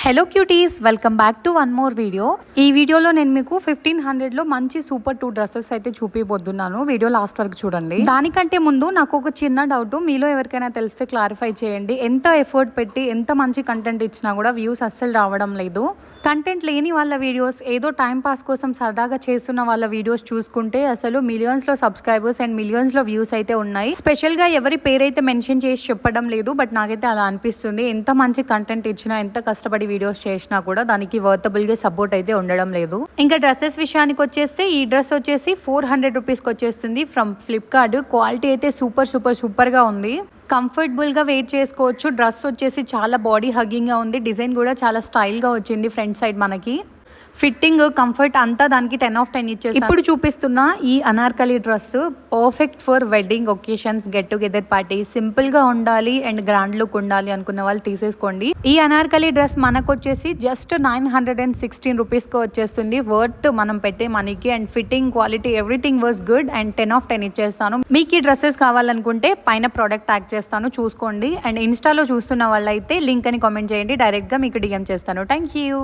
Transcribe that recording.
Hello cuties, welcome back to one more video. ఈ వీడియోలో నేను మీకు 1500లో మంచి సూపర్ 2 డ్రెస్సెస్ అయితే చూపిపోతున్నాను. వీడియో లాస్ట్ వరకు చూడండి. దానికంటే ముందు నాకు ఒక చిన్న డౌట్, మీలో ఎవరికైనా తెలిస్తే క్లారిఫై చేయండి. ఎంత ఎఫర్ట్ పెట్టి ఎంత మంచి కంటెంట్ ఇచ్చినా కూడా వ్యూస్ అస్సలు రావడం లేదు. కంటెంట్ లేని వాళ్ళ వీడియోస్, ఏదో టైం పాస్ కోసం సరదాగా చేస్తున్న వాళ్ళ వీడియోస్ చూసుకుంటే అసలు మిలియన్స్లో సబ్స్క్రైబర్స్ అండ్ మిలియన్స్లో వ్యూస్ అయితే ఉన్నాయి. స్పెషల్గా ఎవరి పేరైతే మెన్షన్ చేసి చెప్పడం లేదు, బట్ నాకైతే అలా అనిపిస్తుంది. ఎంత మంచి కంటెంట్ ఇచ్చినా, ఎంత కష్టపడి వీడియోస్ చేసినా కూడా దానికి వర్తబుల్గా సపోర్ట్ అయితే ఉండడం లేదు. ఇంకా డ్రెస్సెస్ విషయానికి వచ్చేస్తే ఈ డ్రెస్ వచ్చేసి 400 రూపీస్కి వచ్చేస్తుంది ఫ్రమ్ ఫ్లిప్కార్ట్. క్వాలిటీ అయితే సూపర్గా ఉంది. కంఫర్టబుల్గా వేర్ చేసుకోవచ్చు. డ్రెస్ వచ్చేసి చాలా బాడీ హగ్గింగ్గా ఉంది. డిజైన్ కూడా చాలా స్టైల్గా వచ్చింది. ఫ్రంట్ సైడ్ మనకి ఫిట్టింగ్, కంఫర్ట్ అంతా దానికి 10 of 10 ఇచ్చేసి. ఇప్పుడు చూపిస్తున్న ఈ Anarkali dress perfect for wedding occasions, get together party. సింపుల్గా ఉండాలి అండ్ గ్రాండ్ లుక్ ఉండాలి అనుకున్న వాళ్ళు తీసేసుకోండి. ఈ అనార్కలి డ్రెస్ మనకు వచ్చేసి జస్ట్ 916 రూపీస్కి వచ్చేస్తుంది. వర్త్ మనం పెట్టే మనీకి. And fitting, quality, everything was good. And 10 of 10 ఇచ్చేస్తాను. మీకు ఈ డ్రెస్సెస్ కావాలనుకుంటే పైన ప్రోడక్ట్ ట్యాగ్ చేస్తాను, చూసుకోండి. అండ్ ఇన్స్టాలో చూస్తున్న వాళ్ళైతే లింక్ అని కామెంట్ చేయండి, డైరెక్ట్గా మీకు డిఎం చేస్తాను. Thank you.